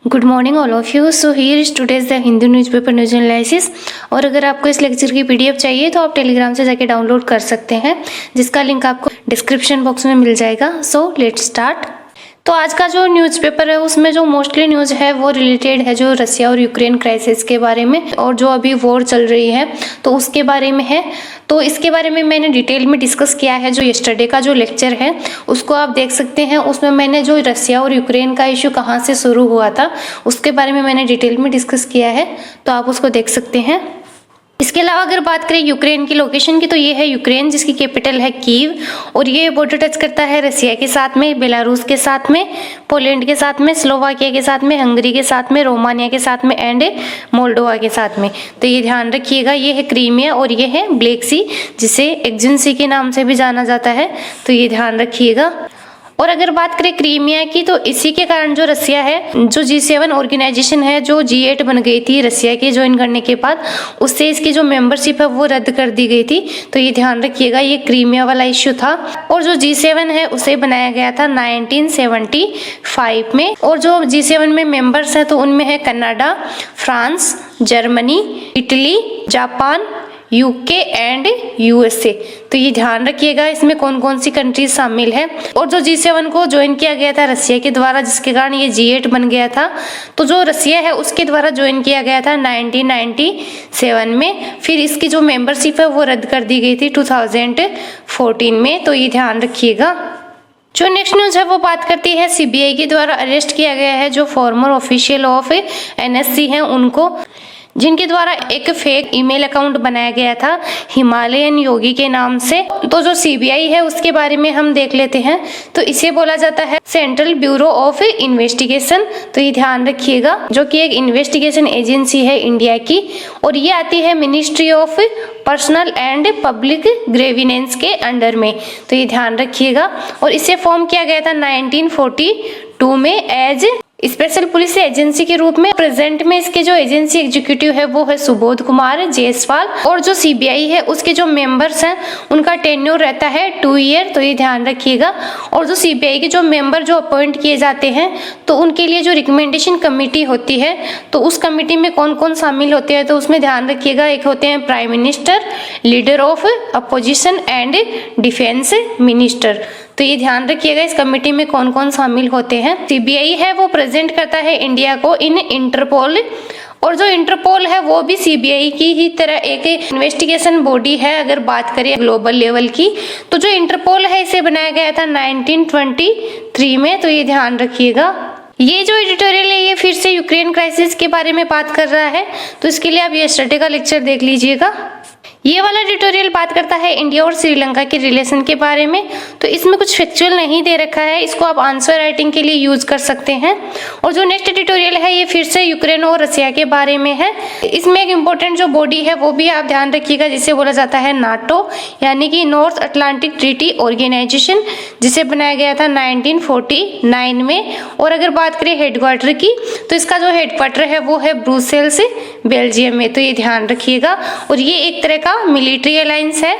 Good morning all of you. So here is today's the Hindu newspaper news analysis. और अगर आपको इस lecture की पीडीएफ चाहिए तो आप टेलीग्राम से जाके डाउनलोड कर सकते हैं, जिसका लिंक आपको डिस्क्रिप्शन बॉक्स में मिल जाएगा। So let's start. तो आज का जो न्यूज़पेपर है उसमें जो मोस्टली न्यूज़ है वो रिलेटेड है जो रसिया और यूक्रेन क्राइसिस के बारे में, और जो अभी वॉर चल रही है तो उसके बारे में है। तो इसके बारे में मैंने डिटेल में डिस्कस किया है। जो यस्टरडे का जो लेक्चर है उसको आप देख सकते हैं। उसमें मैंने जो रसिया और यूक्रेन का इशू कहाँ से शुरू हुआ था उसके बारे में मैंने डिटेल में डिस्कस किया है, तो आप उसको देख सकते हैं। इसके अलावा अगर बात करें यूक्रेन की लोकेशन की, तो ये है यूक्रेन, जिसकी कैपिटल है कीव, और ये बॉर्डर टच करता है रसिया के साथ में, बेलारूस के साथ में, पोलैंड के साथ में, स्लोवाकिया के साथ में, हंगरी के साथ में, रोमानिया के साथ में एंड मोल्डोवा के साथ में। तो ये ध्यान रखिएगा। ये है क्रीमिया और ये है ब्लैक सी, जिसे एग्जिन सी के नाम से भी जाना जाता है, तो ये ध्यान रखिएगा। और अगर बात करें क्रीमिया की, तो इसी के कारण जो रसिया है, जो G7 ऑर्गेनाइजेशन है, जो G8 बन गई थी रसिया के ज्वाइन करने के बाद, उससे इसकी जो मेंबरशिप है वो रद्द कर दी गई थी। तो ये ध्यान रखिएगा, ये क्रीमिया वाला इश्यू था। और जो G7 है उसे बनाया गया था 1975 में। और जो G7 में मेंबर्स हैं तो उनमें है Canada, France, Germany, Italy, Japan, UK and USA. तो ये ध्यान रखिएगा इसमें कौन कौन सी कंट्रीज शामिल है। और जो G7 को ज्वाइन किया गया था रसिया के द्वारा, जिसके कारण ये G8 बन गया था, तो जो रसिया है उसके द्वारा ज्वाइन किया गया था 1997 में। फिर इसकी जो मेंबरशिप है वो रद्द कर दी गई थी 2014 में। तो ये ध्यान रखिएगा। जो नेक्स्ट न्यूज है वो बात करती है सीबीआई के द्वारा अरेस्ट किया गया है जो फॉर्मर ऑफिशियल ऑफ एनएससी हैं उनको, जिनके द्वारा एक फेक ईमेल अकाउंट बनाया गया था हिमालयन योगी के नाम से। तो जो सीबीआई है उसके बारे में हम देख लेते हैं। तो इसे बोला जाता है सेंट्रल ब्यूरो ऑफ इन्वेस्टिगेशन। तो ये ध्यान रखिएगा, जो कि एक इन्वेस्टिगेशन एजेंसी है इंडिया की, और ये आती है ministry of personnel and public grievance के अंडर में। तो ये ध्यान रखिएगा। और इसे फॉर्म किया गया था 1942 में एज स्पेशल पुलिस एजेंसी के रूप में। प्रेजेंट में इसके जो एजेंसी एग्जीक्यूटिव है वो है सुबोध कुमार जायसवाल। और जो सीबीआई है उसके जो मेंबर्स हैं उनका टेन्योर रहता है 2 ईयर। तो ये ध्यान रखिएगा। और जो सीबीआई के जो मेंबर जो अपॉइंट किए जाते हैं तो उनके लिए जो रिकमेंडेशन कमेटी होती है, तो उस कमेटी में कौन कौन शामिल होते हैं, तो उसमें ध्यान रखिएगा। एक होते हैं prime minister, leader of opposition and defence minister. तो ये ध्यान रखिएगा इस कमेटी में कौन कौन शामिल होते हैं। सीबीआई है वो प्रेजेंट करता है इंडिया को इन इंटरपोल, और जो इंटरपोल है वो भी सीबीआई की ही तरह एक इन्वेस्टिगेशन बॉडी है। अगर बात करें ग्लोबल लेवल की, तो जो इंटरपोल है इसे बनाया गया था 1923 में। तो ये ध्यान रखिएगा। ये जो एडिटोरियल है ये फिर से यूक्रेन क्राइसिस के बारे में बात कर रहा है, तो इसके लिए आप यस्टरडे का लेक्चर देख लीजिएगा। ये वाला एडिटोरियल बात करता है इंडिया और श्रीलंका के रिलेशन के बारे में। तो इसमें कुछ फैक्चुअल नहीं दे रखा है, इसको आप आंसर राइटिंग के लिए यूज कर सकते हैं। और जो नेक्स्ट एडिटोरियल है ये फिर से यूक्रेन और रसिया के बारे में है। इसमें एक इम्पोर्टेंट जो बॉडी है वो भी आप ध्यान रखिएगा, जिसे बोला जाता है नाटो, यानी कि नॉर्थ अटलांटिक ट्रीटी ऑर्गेनाइजेशन, जिसे बनाया गया था 1949 में। और अगर बात करें हेडक्वार्टर की, तो इसका जो हेडक्वार्टर है वो है ब्रुसेल्स, बेल्जियम में। तो ये ध्यान रखिएगा। और ये एक तरह का मिलिट्री अलायंस है।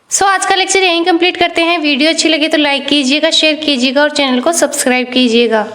सो आज का लेक्चर यहीं कंप्लीट करते हैं। वीडियो अच्छी लगे तो लाइक कीजिएगा, शेयर कीजिएगा और चैनल को सब्सक्राइब कीजिएगा।